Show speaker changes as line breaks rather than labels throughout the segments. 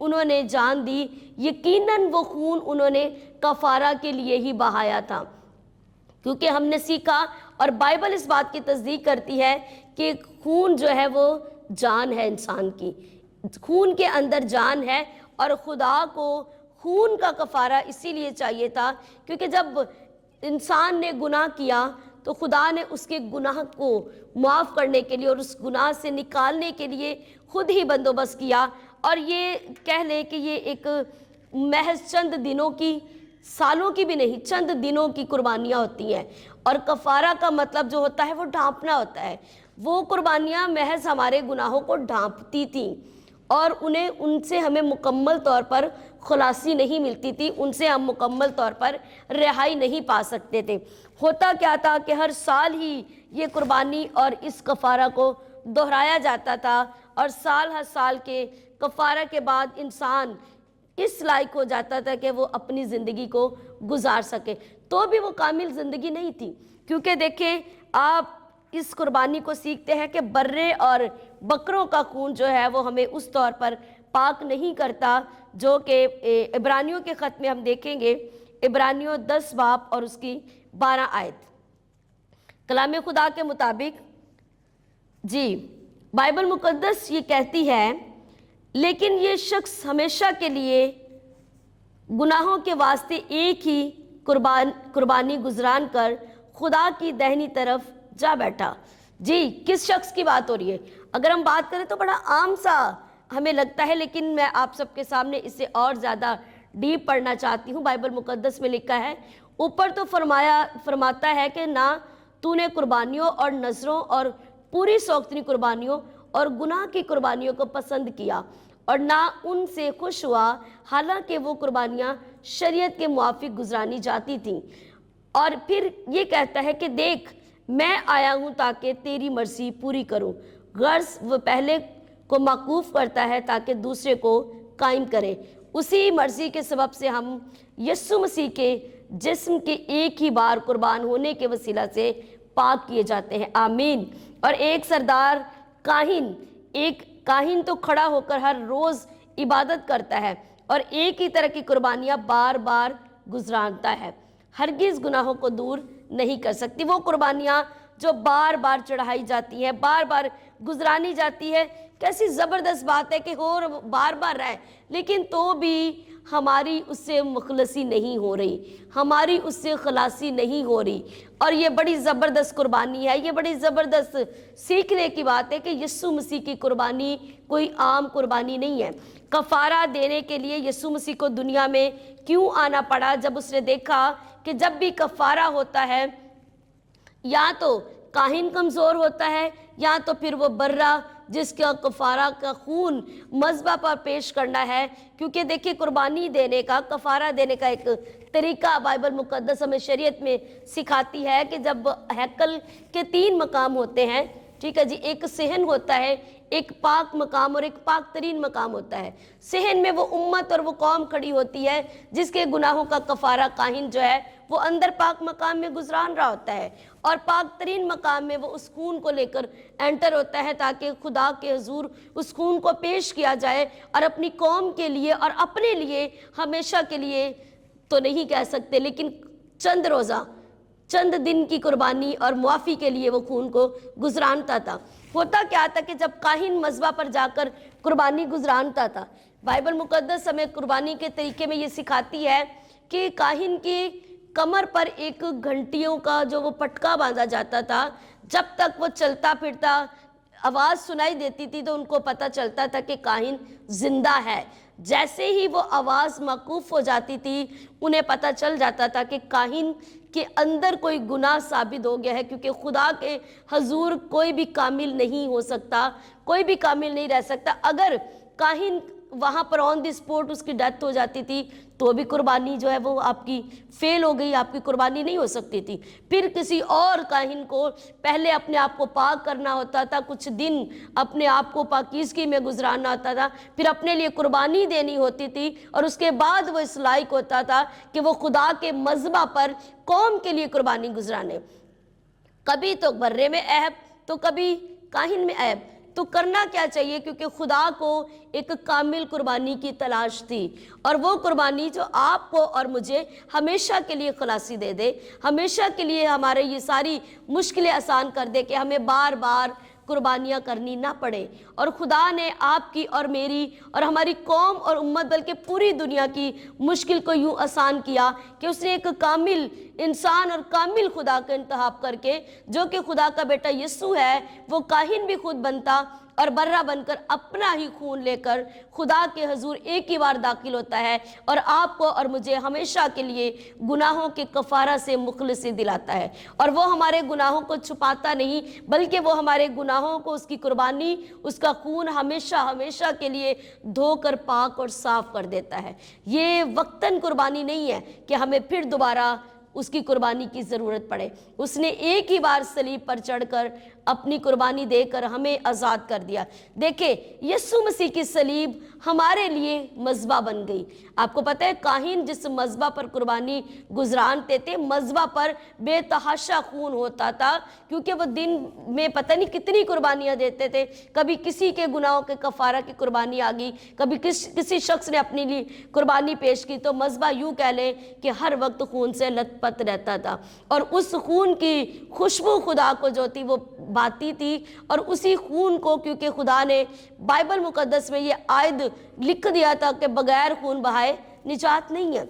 انہوں نے جان دی، یقیناً وہ خون انہوں نے کفارہ کے لیے ہی بہایا تھا، کیونکہ ہم نے سیکھا اور بائبل اس بات کی تصدیق کرتی ہے کہ خون جو ہے وہ جان ہے، انسان کی خون کے اندر جان ہے، اور خدا کو خون کا کفارہ اسی لیے چاہیے تھا کیونکہ جب انسان نے گناہ کیا تو خدا نے اس کے گناہ کو معاف کرنے کے لیے اور اس گناہ سے نکالنے کے لیے خود ہی بندوبست کیا، اور یہ کہہ لیں کہ یہ ایک محض چند دنوں کی، سالوں کی بھی نہیں، چند دنوں کی قربانیاں ہوتی ہیں، اور کفارہ کا مطلب جو ہوتا ہے وہ ڈھانپنا ہوتا ہے۔ وہ قربانیاں محض ہمارے گناہوں کو ڈھانپتی تھیں، اور ان سے ہمیں مکمل طور پر خلاصی نہیں ملتی تھی، ان سے ہم مکمل طور پر رہائی نہیں پا سکتے تھے۔ ہوتا کیا تھا کہ ہر سال ہی یہ قربانی اور اس کفارہ کو دہرایا جاتا تھا، اور سال ہر سال کے کفارہ کے بعد انسان اس لائق ہو جاتا تھا کہ وہ اپنی زندگی کو گزار سکے، تو بھی وہ کامل زندگی نہیں تھی، کیونکہ دیکھیں آپ اس قربانی کو سیکھتے ہیں کہ برے اور بکروں کا خون جو ہے وہ ہمیں اس طور پر پاک نہیں کرتا، جو کہ عبرانیوں کے خط میں ہم دیکھیں گے، عبرانیوں 10 باب اور اس کی 12 آیت۔ کلام خدا کے مطابق بائبل مقدس یہ کہتی ہے، لیکن یہ شخص ہمیشہ کے لیے گناہوں کے واسطے ایک ہی قربانی گزران کر خدا کی دہنی طرف جا بیٹھا۔ کس شخص کی بات ہو رہی ہے؟ اگر ہم بات کریں تو بڑا عام سا ہمیں لگتا ہے، لیکن میں آپ سب کے سامنے اسے اور زیادہ ڈیپ پڑھنا چاہتی ہوں۔ بائبل مقدس میں لکھا ہے، اوپر تو فرماتا ہے کہ نہ تو نے قربانیوں اور نذروں اور پوری سوختنی قربانیوں اور گناہ کی قربانیوں کو پسند کیا، اور نہ ان سے خوش ہوا، حالانکہ وہ قربانیاں شریعت کے موافق گزرانی جاتی تھیں۔ اور پھر یہ کہتا ہے کہ دیکھ میں آیا ہوں تاکہ تیری مرضی پوری کروں۔ غرض وہ پہلے کو موقوف کرتا ہے تاکہ دوسرے کو قائم کرے۔ اسی مرضی کے سبب سے ہم یسوع مسیح کے جسم کے ایک ہی بار قربان ہونے کے وسیلہ سے پاک کیے جاتے ہیں۔ آمین۔ اور ایک سردار ایک کاہن تو کھڑا ہو کر ہر روز عبادت کرتا ہے اور ایک ہی طرح کی قربانیاں بار بار گزرانتا ہے، ہرگز گناہوں کو دور نہیں کر سکتی۔ وہ قربانیاں جو بار بار چڑھائی جاتی ہیں، بار بار گزرانی جاتی ہے، کیسی زبردست بات ہے کہ بار بار رہے، لیکن تو بھی ہماری اس سے مخلصی نہیں ہو رہی، ہماری اس سے خلاصی نہیں ہو رہی۔ اور یہ بڑی زبردست قربانی ہے، یہ بڑی زبردست سیکھنے کی بات ہے کہ یسوع مسیح کی قربانی کوئی عام قربانی نہیں ہے۔ کفارہ دینے کے لیے یسوع مسیح کو دنیا میں کیوں آنا پڑا؟ جب اس نے دیکھا کہ جب بھی کفارہ ہوتا ہے یا تو کاہن کمزور ہوتا ہے یا تو پھر وہ برہ جس کا کفارہ کا خون مذبح پر پیش کرنا ہے، کیونکہ دیکھیں قربانی دینے کا، کفارہ دینے کا ایک طریقہ بائبل مقدس ہمیں شریعت میں سکھاتی ہے کہ جب ہیکل کے 3 مقام ہوتے ہیں، ٹھیک ہے ایک صحن ہوتا ہے، ایک پاک مقام اور ایک پاک ترین مقام ہوتا ہے۔ صحن میں وہ امت اور وہ قوم کھڑی ہوتی ہے جس کے گناہوں کا کفارہ کاہن جو ہے وہ اندر پاک مقام میں گزران رہا ہوتا ہے، اور پاک ترین مقام میں وہ اس خون کو لے کر انٹر ہوتا ہے تاکہ خدا کے حضور اس خون کو پیش کیا جائے، اور اپنی قوم کے لیے اور اپنے لیے ہمیشہ کے لیے تو نہیں کہہ سکتے، لیکن چند روزہ چند دن کی قربانی اور معافی کے لیے وہ خون کو گزرانتا تھا۔ ہوتا کیا تھا کہ جب کاہن مذبح پر جا کر قربانی گزرانتا تھا، بائبل مقدس ہمیں قربانی کے طریقے میں یہ سکھاتی ہے کہ کاہن کی کمر پر ایک گھنٹیوں کا جو وہ پٹکا باندھا جاتا تھا، جب تک وہ چلتا پھرتا آواز سنائی دیتی تھی تو ان کو پتہ چلتا تھا کہ کاہن زندہ ہے۔ جیسے ہی وہ آواز موقوف ہو جاتی تھی انہیں پتہ چل جاتا تھا کہ کاہن کے اندر کوئی گناہ ثابت ہو گیا ہے، کیونکہ خدا کے حضور کوئی بھی کامل نہیں ہو سکتا، کوئی بھی کامل نہیں رہ سکتا۔ اگر کاہن وہاں پر آن دی اسپوٹ اس کی ڈیتھ ہو جاتی تھی تو بھی قربانی جو ہے وہ آپ کی فیل ہو گئی، آپ کی قربانی نہیں ہو سکتی تھی۔ پھر کسی اور کاہن کو پہلے اپنے آپ کو پاک کرنا ہوتا تھا، کچھ دن اپنے آپ کو پاکیزگی میں گزرانا ہوتا تھا، پھر اپنے لیے قربانی دینی ہوتی تھی، اور اس کے بعد وہ اس لائق ہوتا تھا کہ وہ خدا کے مذبح پر قوم کے لیے قربانی گزرانے۔ کبھی تو برے میں عیب تو کبھی کاہن میں عیب، تو تو کرنا کیا چاہیے؟ کیونکہ خدا کو ایک کامل قربانی کی تلاش تھی، اور وہ قربانی جو آپ کو اور مجھے ہمیشہ کے لیے خلاصی دے دے، ہمیشہ کے لیے ہمارے یہ ساری مشکلیں آسان کر دے کہ ہمیں بار بار قربانیاں کرنی نہ پڑے۔ اور خدا نے آپ کی اور میری اور ہماری قوم اور امت بلکہ پوری دنیا کی مشکل کو یوں آسان کیا کہ اس نے ایک کامل انسان اور کامل خدا کا انتخاب کر کے، جو کہ خدا کا بیٹا یسوع ہے، وہ کاہن بھی خود بنتا اور برہ بن کر اپنا ہی خون لے کر خدا کے حضور ایک ہی بار داخل ہوتا ہے، اور آپ کو اور مجھے ہمیشہ کے لیے گناہوں کے کفارہ سے مخلصی دلاتا ہے۔ اور وہ ہمارے گناہوں کو چھپاتا نہیں، بلکہ وہ ہمارے گناہوں کو اس کی قربانی، اس کا خون ہمیشہ ہمیشہ کے لیے دھو کر پاک اور صاف کر دیتا ہے۔ یہ وقتاً قربانی نہیں ہے کہ ہمیں پھر دوبارہ اس کی قربانی کی ضرورت پڑے۔ اس نے ایک ہی بار صلیب پر چڑھ کر اپنی قربانی دے کر ہمیں آزاد کر دیا۔ دیکھیں، یسوع مسیح کی صلیب ہمارے لیے مذبح بن گئی۔ آپ کو پتہ ہے کاہن جس مذبح پر قربانی گزرانتے تھے، مذبح پر بے تحاشا خون ہوتا تھا، کیونکہ وہ دن میں پتہ نہیں کتنی قربانیاں دیتے تھے۔ کبھی کسی کے گناہوں کے کفارہ کی قربانی آ گئی، کبھی کسی شخص نے اپنے لیے قربانی پیش کی، تو مذبح یوں کہہ لیں کہ ہر وقت خون سے لت پت رہتا تھا، اور اس خون کی خوشبو خدا کو جو تھی وہ باتی تھی۔ اور اسی خون کو، کیونکہ خدا نے بائبل مقدس میں یہ آیت لکھ دیا تھا کہ بغیر خون بہائے نجات نہیں ہے،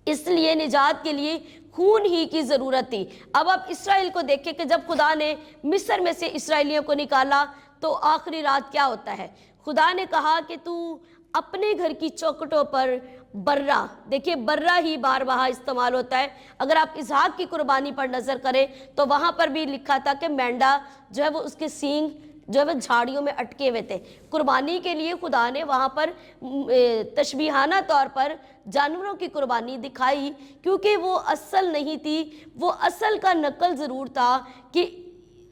اس لیے نجات کے لیے خون ہی کی ضرورت تھی۔ اب آپ اسرائیل کو دیکھیں کہ جب خدا نے مصر میں سے اسرائیلیوں کو نکالا تو آخری رات کیا ہوتا ہے؟ خدا نے کہا کہ تو اپنے گھر کی چوکھٹوں پر برہ، دیکھیے برہ ہی بار وہاں استعمال ہوتا ہے۔ اگر آپ اسحاق کی قربانی پر نظر کریں تو وہاں پر بھی لکھا تھا کہ مینڈا جو ہے وہ اس کے سینگ جو ہے وہ جھاڑیوں میں اٹکے ہوئے تھے۔ قربانی کے لیے خدا نے وہاں پر تشبیہانہ طور پر جانوروں کی قربانی دکھائی، کیونکہ وہ اصل نہیں تھی، وہ اصل کا نقل ضرور تھا کہ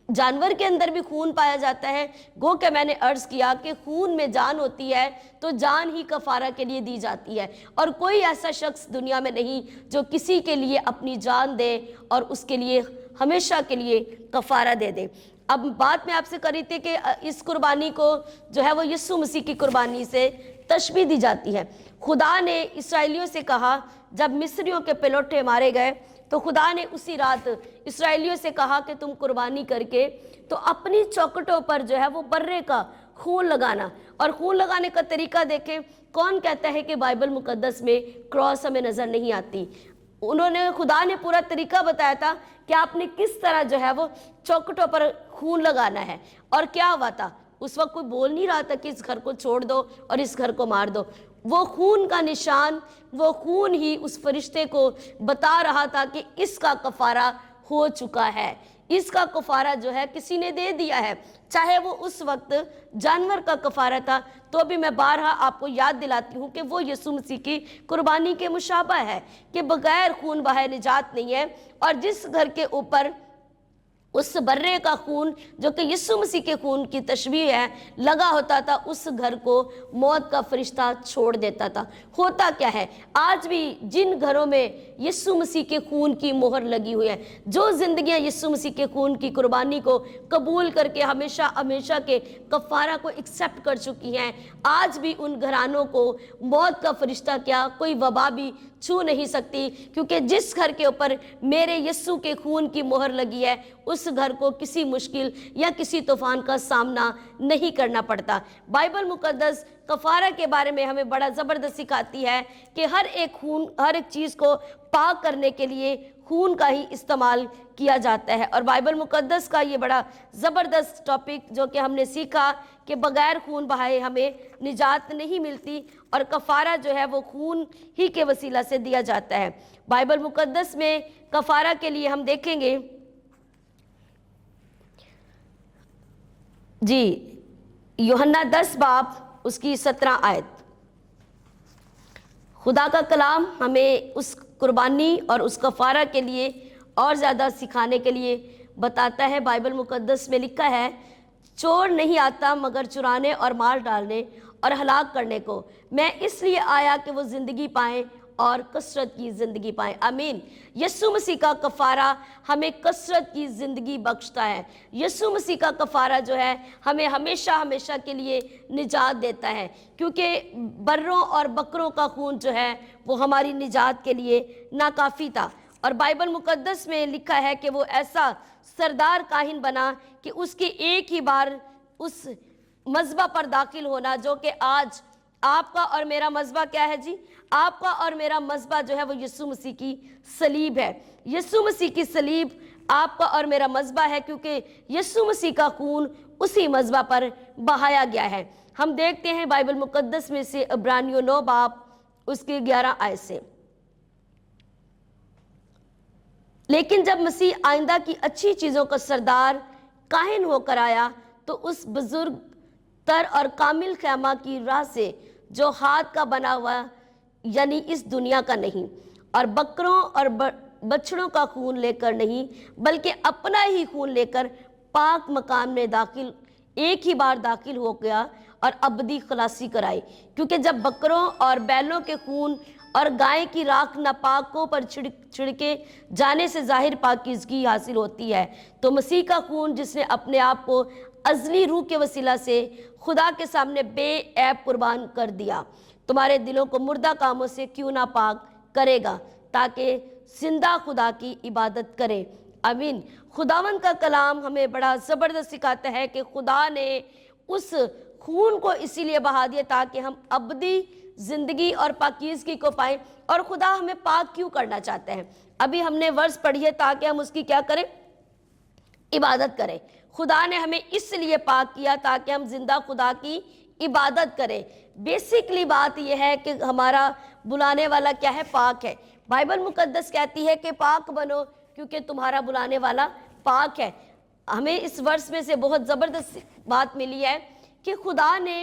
جانور کے اندر بھی خون پایا جاتا ہے۔ گو کہ میں نے عرض کیا کہ خون میں جان ہوتی ہے تو جان ہی کفارہ کے لیے دی جاتی ہے، اور کوئی ایسا شخص دنیا میں نہیں جو کسی کے لیے اپنی جان دے اور اس کے لیے ہمیشہ کے لیے کفارہ دے دے۔ اب بات میں آپ سے کری تھی کہ اس قربانی کو جو ہے وہ یسوع مسیح کی قربانی سے تشبیہ دی جاتی ہے۔ خدا نے اسرائیلیوں سے کہا، جب مصریوں کے پلوٹے مارے گئے تو خدا نے اسی رات اسرائیلیوں سے کہا کہ تم قربانی کر کے تو اپنی چوکھٹوں پر جو ہے وہ برے کا خون لگانا۔ اور خون لگانے کا طریقہ دیکھیں، کون کہتا ہے کہ بائبل مقدس میں کراس ہمیں نظر نہیں آتی؟ خدا نے پورا طریقہ بتایا تھا کہ آپ نے کس طرح جو ہے وہ چوکھٹوں پر خون لگانا ہے۔ اور کیا ہوا تھا؟ اس وقت کوئی بول نہیں رہا تھا کہ اس گھر کو چھوڑ دو اور اس گھر کو مار دو۔ وہ خون کا نشان، وہ خون ہی اس فرشتے کو بتا رہا تھا کہ اس کا کفارہ ہو چکا ہے، اس کا کفارہ جو ہے کسی نے دے دیا ہے۔ چاہے وہ اس وقت جانور کا کفارہ تھا، تو بھی میں بارہا آپ کو یاد دلاتی ہوں کہ وہ یسوع مسیح کی قربانی کے مشابہ ہے کہ بغیر خون بہائے نجات نہیں ہے۔ اور جس گھر کے اوپر اس برے کا خون جو کہ یسوع مسیح کے خون کی تشبیہ ہے لگا ہوتا تھا، اس گھر کو موت کا فرشتہ چھوڑ دیتا تھا۔ ہوتا کیا ہے؟ آج بھی جن گھروں میں یسوع مسیح کے خون کی مہر لگی ہوئی ہے، جو زندگیاں یسوع مسیح کے خون کی قربانی کو قبول کر کے ہمیشہ ہمیشہ کے کفارہ کو ایکسیپٹ کر چکی ہیں، آج بھی ان گھرانوں کو موت کا فرشتہ کیا کوئی وبا بھی چھو نہیں سکتی، کیونکہ جس گھر کے اوپر میرے یسوع کے خون کی مہر لگی ہے اس گھر کو کسی مشکل یا کسی طوفان کا سامنا نہیں کرنا پڑتا۔ بائبل مقدس کفارہ کے بارے میں ہمیں بڑا زبردست سکھاتی ہے کہ ہر ایک چیز کو پاک کرنے کے لیے خون کا ہی استعمال کیا جاتا ہے۔ اور بائبل مقدس کا یہ بڑا زبردست ٹاپک جو کہ ہم نے سیکھا کہ بغیر خون بہائے ہمیں نجات نہیں ملتی، اور کفارہ جو ہے وہ خون ہی کے وسیلہ سے دیا جاتا ہے۔ بائبل مقدس میں کفارہ کے لیے ہم دیکھیں گے یوحنا 10 باب اس کی 17 آیت، خدا کا کلام ہمیں اس قربانی اور اس کفارہ کے لیے اور زیادہ سکھانے کے لیے بتاتا ہے۔ بائبل مقدس میں لکھا ہے، چور نہیں آتا مگر چرانے اور مار ڈالنے اور ہلاک کرنے کو، میں اس لیے آیا کہ وہ زندگی پائیں اور کثرت کی زندگی پائیں۔ آمین۔ یسوع مسیح کا کفارہ ہمیں کثرت کی زندگی بخشتا ہے۔ یسوع مسیح کا کفارہ جو ہے ہمیں ہمیشہ ہمیشہ کے لیے نجات دیتا ہے، کیونکہ بروں اور بکروں کا خون جو ہے وہ ہماری نجات کے لیے ناکافی تھا۔ اور بائبل مقدس میں لکھا ہے کہ وہ ایسا سردار کاہن بنا کہ اس کی ایک ہی بار اس مذبح پر داخل ہونا، جو کہ آج آپ کا اور میرا مذبح کیا ہے جی؟ آپ کا اور میرا مذبح جو ہے وہ یسوع مسیح کی صلیب ہے۔ یسوع مسیح کی صلیب آپ کا اور میرا مذبح ہے، کیونکہ یسوع مسیح کا خون اسی مذبح پر بہایا گیا ہے۔ ہم دیکھتے ہیں بائبل مقدس میں سے عبرانیوں 9 باب اس کی 11 آیت سے، لیکن جب مسیح آئندہ کی اچھی چیزوں کا سردار کاہن ہو کر آیا تو اس بزرگ تر اور کامل خیمہ کی راہ سے، جو ہاتھ کا بنا ہوا یعنی اس دنیا کا نہیں، اور بکروں اور بچڑوں کا خون لے کر نہیں بلکہ اپنا ہی خون لے کر پاک مقام میں ایک ہی بار داخل ہو گیا اور ابدی خلاصی کرائی۔ کیونکہ جب بکروں اور بیلوں کے خون اور گائے کی راکھ ناپاکوں پر چھڑکے جانے سے ظاہر پاکیزگی حاصل ہوتی ہے، تو مسیح کا خون جس نے اپنے آپ کو ازلی روح کے وسیلہ سے خدا کے سامنے بے عیب قربان کر دیا، تمہارے دلوں کو مردہ کاموں سے کیوں نہ پاک کرے گا، تاکہ زندہ خدا کی عبادت کرے۔ آمین۔ خداوند کا کلام ہمیں بڑا زبردست سکھاتا ہے کہ خدا نے اس خون کو اسی لیے بہا دیا تاکہ ہم ابدی زندگی اور پاکیزگی کو پائیں۔ اور خدا ہمیں پاک کیوں کرنا چاہتا ہے؟ ابھی ہم نے ورس پڑھی ہے تاکہ ہم اس کی کیا کریں؟ عبادت کریں۔ خدا نے ہمیں اس لیے پاک کیا تاکہ ہم زندہ خدا کی عبادت کریں۔ بیسکلی بات یہ ہے کہ ہمارا بلانے والا کیا ہے؟ پاک ہے۔ بائبل مقدس کہتی ہے کہ پاک بنو کیونکہ تمہارا بلانے والا پاک ہے۔ ہمیں اس ورس میں سے بہت زبردست بات ملی ہے کہ خدا نے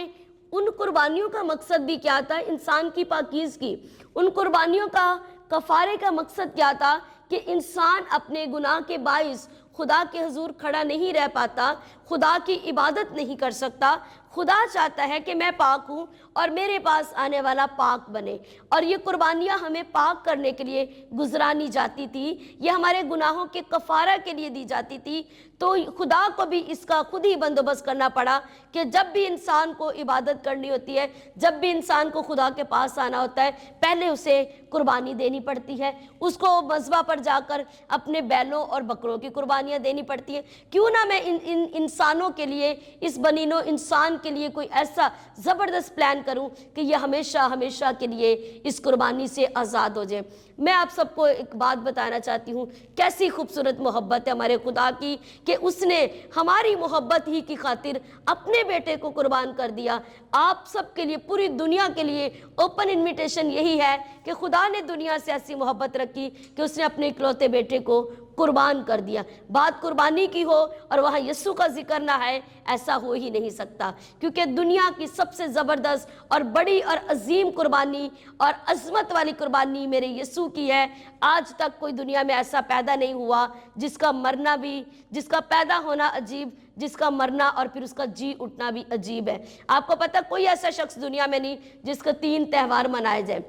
ان قربانیوں کا مقصد بھی کیا تھا؟ انسان کی پاکیزگی۔ ان قربانیوں کا کفارے کا مقصد کیا تھا؟ کہ انسان اپنے گناہ کے باعث خدا کے حضور کھڑا نہیں رہ پاتا، خدا کی عبادت نہیں کر سکتا۔ خدا چاہتا ہے کہ میں پاک ہوں اور میرے پاس آنے والا پاک بنے، اور یہ قربانیاں ہمیں پاک کرنے کے لیے گزرانی جاتی تھی، یہ ہمارے گناہوں کے کفارہ کے لیے دی جاتی تھی۔ تو خدا کو بھی اس کا خود ہی بندوبست کرنا پڑا کہ جب بھی انسان کو عبادت کرنی ہوتی ہے، جب بھی انسان کو خدا کے پاس آنا ہوتا ہے، پہلے اسے قربانی دینی پڑتی ہے، اس کو مذبح پر جا کر اپنے بیلوں اور بکروں کی قربانیاں دینی پڑتی ہیں۔ کیوں نہ میں ان انسانوں کے لیے، اس بنی نوع انسان کے لیے کوئی ایسا زبردست پلان کروں کہ یہ ہمیشہ ہمیشہ کے لیے اس قربانی سے آزاد ہو جائے۔ میں آپ سب کو ایک بات بتانا چاہتی ہوں، کیسی خوبصورت محبت ہے ہمارے خدا کی کہ اس نے ہماری محبت ہی کی خاطر اپنے بیٹے کو قربان کر دیا۔ آپ سب کے لیے، پوری دنیا کے لیے اوپن انویٹیشن یہی ہے کہ خدا نے دنیا سے ایسی محبت رکھی کہ اس نے اپنے اکلوتے بیٹے کو قربان کر دیا۔ بات قربانی کی ہو اور وہاں یسوع کا ذکر نہ ہے، ایسا ہو ہی نہیں سکتا، کیونکہ دنیا کی سب سے زبردست اور بڑی اور عظیم قربانی اور عظمت والی قربانی میرے یسوع کی ہے۔ آج تک کوئی دنیا میں ایسا پیدا نہیں ہوا جس کا مرنا بھی، جس کا پیدا ہونا عجیب، جس کا مرنا اور پھر اس کا جی اٹھنا بھی عجیب ہے۔ آپ کو پتہ کوئی ایسا شخص دنیا میں نہیں جس کا 3 تہوار منائے جائیں،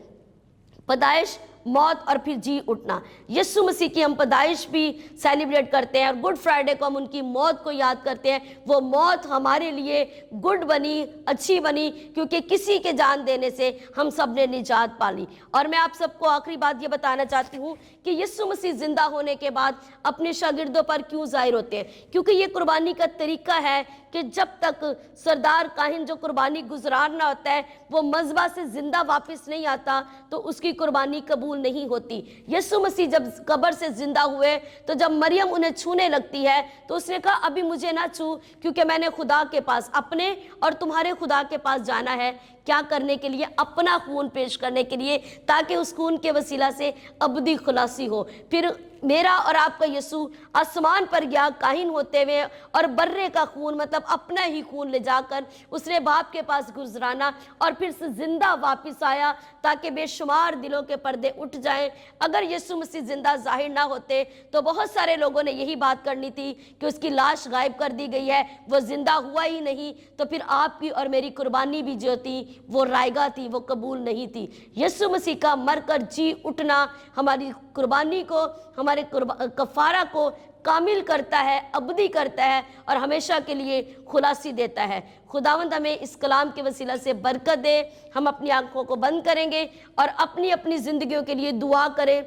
پیدائش، موت اور پھر جی اٹھنا۔ یسوع مسیح کی ہم پیدائش بھی سیلیبریٹ کرتے ہیں، اور گڈ فرائیڈے کو ہم ان کی موت کو یاد کرتے ہیں۔ وہ موت ہمارے لیے گڈ بنی، اچھی بنی، کیونکہ کسی کے جان دینے سے ہم سب نے نجات پالی۔ اور میں آپ سب کو آخری بات یہ بتانا چاہتی ہوں کہ یسوع مسیح زندہ ہونے کے بعد اپنے شاگردوں پر کیوں ظاہر ہوتے ہیں؟ کیونکہ یہ قربانی کا طریقہ ہے کہ جب تک سردار کاہن جو قربانی گزارنا ہوتا ہے وہ مذبح سے زندہ واپس نہیں آتا تو اس کی قربانی قبول نہیں ہوتی۔ یسوع مسیح جب قبر سے زندہ ہوئے تو جب مریم انہیں چھونے لگتی ہے تو اس نے کہا ابھی مجھے نہ چھو، کیونکہ میں نے خدا کے پاس، اپنے اور تمہارے خدا کے پاس جانا ہے۔ کیا کرنے کے لیے؟ اپنا خون پیش کرنے کے لیے، تاکہ اس خون کے وسیلہ سے ابدی خلاصی ہو۔ پھر میرا اور آپ کا یسوع آسمان پر گیا کاہن ہوتے ہوئے، اور برے کا خون مطلب اپنا ہی خون لے جا کر اس نے باپ کے پاس گزرانا، اور پھر سے زندہ واپس آیا تاکہ بے شمار دلوں کے پردے اٹھ جائیں۔ اگر یسوع مسیح زندہ ظاہر نہ ہوتے تو بہت سارے لوگوں نے یہی بات کرنی تھی کہ اس کی لاش غائب کر دی گئی ہے، وہ زندہ ہوا ہی نہیں، تو پھر آپ کی اور میری قربانی بھی جو تھی وہ رائگاں تھی، وہ قبول نہیں تھی۔ یسوع مسیح کا مر کر جی اٹھنا ہماری قربانی کو، ہمارے کفارہ کو کامل کرتا ہے، ابدی کرتا ہے اور ہمیشہ کے لیے خلاصی دیتا ہے۔ خداوند ہمیں اس کلام کے وسیلہ سے برکت دے۔ ہم اپنی آنکھوں کو بند کریں گے اور اپنی اپنی زندگیوں کے لیے دعا کریں۔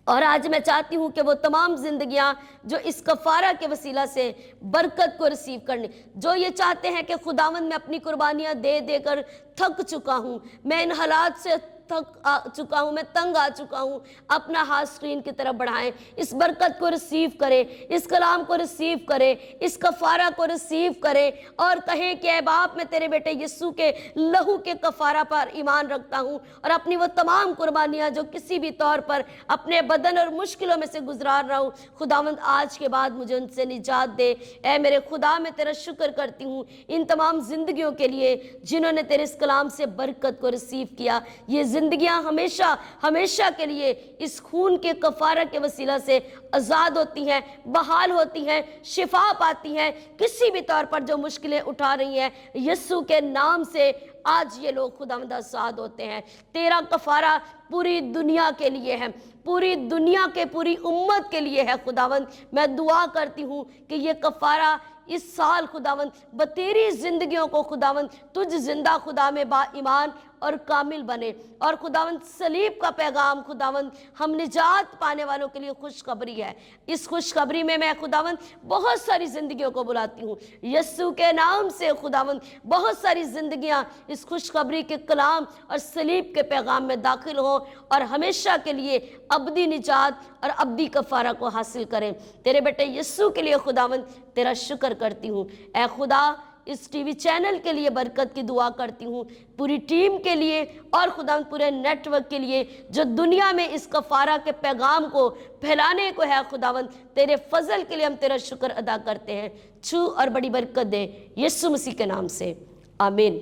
اور آج میں چاہتی ہوں کہ وہ تمام زندگیاں جو اس کفارہ کے وسیلہ سے برکت کو ریسیو کرنے، جو یہ چاہتے ہیں کہ خداوند میں اپنی قربانیاں دے دے کر تھک چکا ہوں، میں ان حالات سے تھک چکا ہوں، میں تنگ آ چکا ہوں، اپنا ہاتھ اسکرین کی طرف بڑھائیں، اس برکت کو ریسیو کریں، اس کلام کو ریسیو کریں، اس کفارہ کو ریسیو کریں اور کہیں کہ اے باپ میں تیرے بیٹے یسوع کے لہو کے کفارہ پر ایمان رکھتا ہوں اور اپنی وہ تمام قربانیاں جو کسی بھی طور پر اپنے بدن اور مشکلوں میں سے گزار رہا ہوں، خداوند آج کے بعد مجھے ان سے نجات دے۔ اے میرے خدا میں تیرا شکر کرتی ہوں ان تمام زندگیوں کے لیے جنہوں نے تیرے اس کلام سے برکت کو ریسیو کیا۔ یہ زندگیاں ہمیشہ ہمیشہ کے لیے اس خون کے کفارہ کے وسیلہ سے آزاد ہوتی ہیں، بحال ہوتی ہیں، شفا پاتی ہیں۔ کسی بھی طور پر جو مشکلیں اٹھا رہی ہیں، یسوع کے نام سے آج یہ لوگ خداوند آزاد ہوتے ہیں۔ تیرا کفارہ پوری دنیا کے لیے ہے، پوری دنیا کے پوری امت کے لیے ہے۔ خداوند میں دعا کرتی ہوں کہ یہ کفارہ اس سال خداوند بتیری زندگیوں کو خداوند تجھ زندہ خدا میں با ایمان اور کامل بنے، اور خداوند صلیب کا پیغام خداوند ہم نجات پانے والوں کے لیے خوشخبری ہے۔ اس خوشخبری میں خداوند بہت ساری زندگیوں کو بلاتی ہوں یسوع کے نام سے۔ خداوند بہت ساری زندگیاں اس خوشخبری کے کلام اور صلیب کے پیغام میں داخل ہوں اور ہمیشہ کے لیے ابدی نجات اور ابدی کفارہ کو حاصل کریں۔ تیرے بیٹے یسوع کے لیے خداوند تیرا شکر کرتی ہوں۔ اے خدا اس ٹی وی چینل کے لیے برکت کی دعا کرتی ہوں، پوری ٹیم کے لیے اور خداوند پورے نیٹ ورک کے لیے جو دنیا میں اس کفارہ کے پیغام کو پھیلانے کو ہے۔ خداوند تیرے فضل کے لیے ہم تیرا شکر ادا کرتے ہیں۔ چھو اور بڑی برکت دے یسوع مسیح کے نام سے، آمین۔